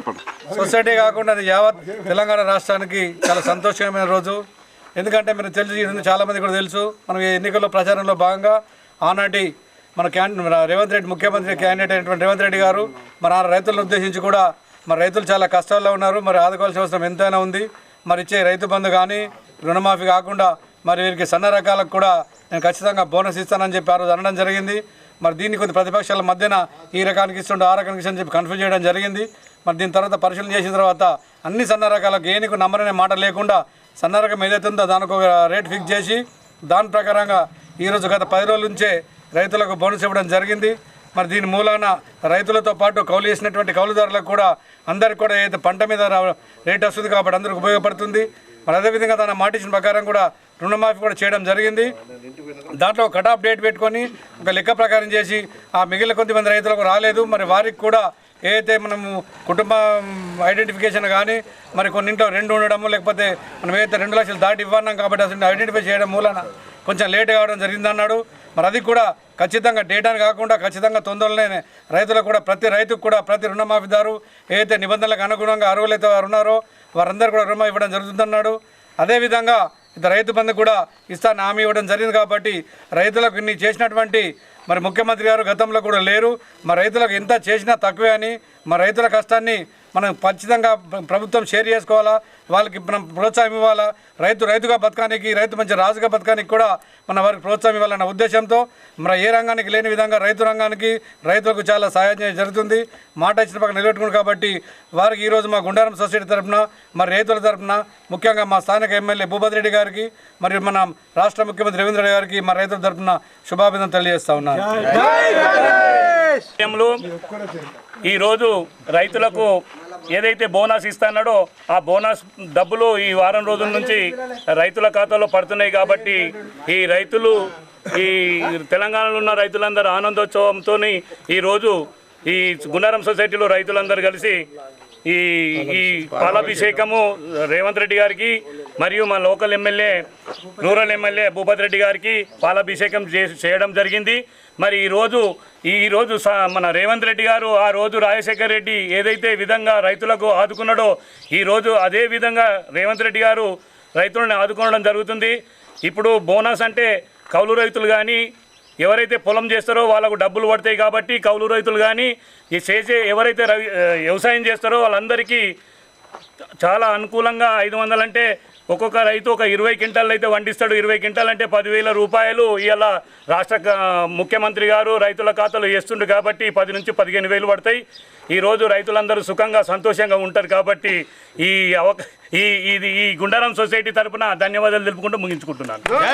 చెప్పండి. సొసైటీ కాకుండా అది యావత్ తెలంగాణ రాష్ట్రానికి చాలా సంతోషకరమైన రోజు. ఎందుకంటే మీరు తెలుసు, చాలామంది కూడా తెలుసు, మనం ఈ ఎన్నికల్లో ప్రచారంలో భాగంగా ఆనాటి మన రేవంత్ రెడ్డి ముఖ్యమంత్రి క్యాండిడేట్ అయినటువంటి రేవంత్ రెడ్డి గారు మరి ఆ రైతులను ఉద్దేశించి కూడా మరి రైతులు చాలా కష్టాల్లో ఉన్నారు, మరి ఆదుకోవాల్సిన అవసరం ఎంతైనా ఉంది. మరి ఇచ్చే రైతు బంధు కానీ రుణమాఫీ కాకుండా మరి వీరికి సన్న రకాలకు కూడా నేను ఖచ్చితంగా బోనస్ ఇస్తానని చెప్పి ఆ రోజు అనడం జరిగింది. మరి దీన్ని కొన్ని ప్రతిపక్షాల మధ్యన ఈ రకానికి ఇస్తుండే ఆ రకానికి ఇస్తుందని చెప్పి కన్ఫ్యూజ్ చేయడం జరిగింది. మరి దీని తర్వాత పరిశీలన చేసిన తర్వాత అన్ని సన్న రకాలకు ఏనికి నమ్మరనే మాట లేకుండా సన్న రకం ఏదైతే ఉందో దానికి ఒక రేట్ ఫిక్స్ చేసి దాని ప్రకారంగా ఈరోజు గత 10 రోజుల నుంచే రైతులకు బోనస్ ఇవ్వడం జరిగింది. మరి దీని మూలాన రైతులతో పాటు కౌలు చేసినటువంటి కౌలుదారులకు కూడా అందరికి కూడా ఏదైతే పంట మీద రేట్ వస్తుంది కాబట్టి అందరికి ఉపయోగపడుతుంది. మరి అదేవిధంగా తన మాట ఇచ్చిన ప్రకారం కూడా రుణమాఫీ కూడా చేయడం జరిగింది. దాంట్లో కట్ ఆఫ్ డేట్ పెట్టుకొని ఒక లెక్క ప్రకారం చేసి ఆ మిగిలిన కొంతమంది రైతులకు రాలేదు. మరి వారికి కూడా ఏదైతే మనము కుటుంబ ఐడెంటిఫికేషన్ కానీ మరి కొన్నింట్లో 2 ఉండడము లేకపోతే మనం ఏదైతే 2 లక్షలు దాటి ఇవ్వన్నాం కాబట్టి అసలు ఐడెంటిఫై చేయడం మూలన కొంచెం లేట్ కావడం జరిగిందన్నాడు. మరి అది కూడా ఖచ్చితంగా డేటాను కాకుండా ఖచ్చితంగా తొందరలోనే రైతులకు కూడా ప్రతి రైతుకు కూడా ప్రతి రుణమాఫీదారు ఏదైతే నిబంధనలకు అనుగుణంగా అర్హులైతే వారు ఉన్నారో వారందరూ కూడా రుణమాఫీ ఇవ్వడం జరుగుతుందన్నాడు. అదేవిధంగా రైతు బంధు కూడా ఇస్తాను హామీ ఇవ్వడం జరిగింది. కాబట్టి రైతులకు ఇన్ని చేసినటువంటి మరి ముఖ్యమంత్రి గారు గతంలో కూడా లేరు. మరి రైతులకు ఎంత చేసినా తక్కువే అని మరి రైతుల కష్టాన్ని మనం ఖచ్చితంగా ప్రభుత్వం షేర్ చేసుకోవాలా, వాళ్ళకి మనం ప్రోత్సాహం ఇవ్వాలా. రైతుగా బతకానికి, రైతు మంచి రాజుగా బతకానికి కూడా మన వారికి ప్రోత్సాహం ఇవ్వాలన్న ఉద్దేశంతో మరి ఏ రంగానికి లేని విధంగా రైతు రంగానికి రైతులకు చాలా సహాయం జరుగుతుంది. మాట ఇచ్చిన పక్కన నిలబెట్టుకుని కాబట్టి వారికి ఈరోజు మా గుండారం సొసైటీ తరఫున మరి రైతుల తరఫున ముఖ్యంగా మా స్థానిక ఎమ్మెల్యే భూపతి రెడ్డి గారికి మరియు మన రాష్ట్ర ముఖ్యమంత్రి రేవంత్ రెడ్డి గారికి మా రైతుల తరఫున శుభాభినందనలు తెలియజేస్తా ఉన్నాను. ఈరోజు రైతులకు ఏదైతే బోనస్ ఇస్తున్నాడో ఆ బోనస్ డబ్బులు ఈ వారం రోజుల నుంచి రైతుల ఖాతాలో పడుతున్నాయి. కాబట్టి ఈ రైతులు, ఈ తెలంగాణలో ఉన్న రైతులందరూ ఆనందోత్సవంతో ఈరోజు ఈ గుండారం సొసైటీలో రైతులందరూ కలిసి ఈ పాలాభిషేకము రేవంత్ రెడ్డి గారికి మరియు మా local MLA, rural MLA Bhupathi Reddy గారికి పాలాభిషేకం చేయడం జరిగింది. మరి ఈరోజు మన రేవంత్ రెడ్డి గారు ఆ రోజు రాజశేఖర్ రెడ్డి ఏదైతే విధంగా రైతులకు ఆదుకున్నాడో ఈరోజు అదే విధంగా రేవంత్ రెడ్డి గారు రైతులను ఆదుకోవడం జరుగుతుంది. ఇప్పుడు బోనస్ అంటే కౌలు రైతులు కానీ ఎవరైతే పొలం చేస్తారో వాళ్ళకు డబ్బులు పడతాయి. కాబట్టి కౌలు రైతులు కానీ ఎవరైతే వ్యవసాయం చేస్తారో వాళ్ళందరికీ చాలా అనుకూలంగా 500 అంటే ఒక్కొక్క రైతు ఒక 20 క్వింటాలు అయితే వండిస్తాడు. 20 క్వింటాలు అంటే 10,000 రూపాయలు ఇలా రాష్ట్ర ముఖ్యమంత్రి గారు రైతుల ఖాతాలో వేస్తుండ్రు. కాబట్టి 10 నుంచి 15,000 పడతాయి. ఈరోజు రైతులందరూ సుఖంగా సంతోషంగా ఉంటారు. కాబట్టి ఈ గుండారం సొసైటీ తరఫున ధన్యవాదాలు తెలుపుకుంటూ ముగించుకుంటున్నాను.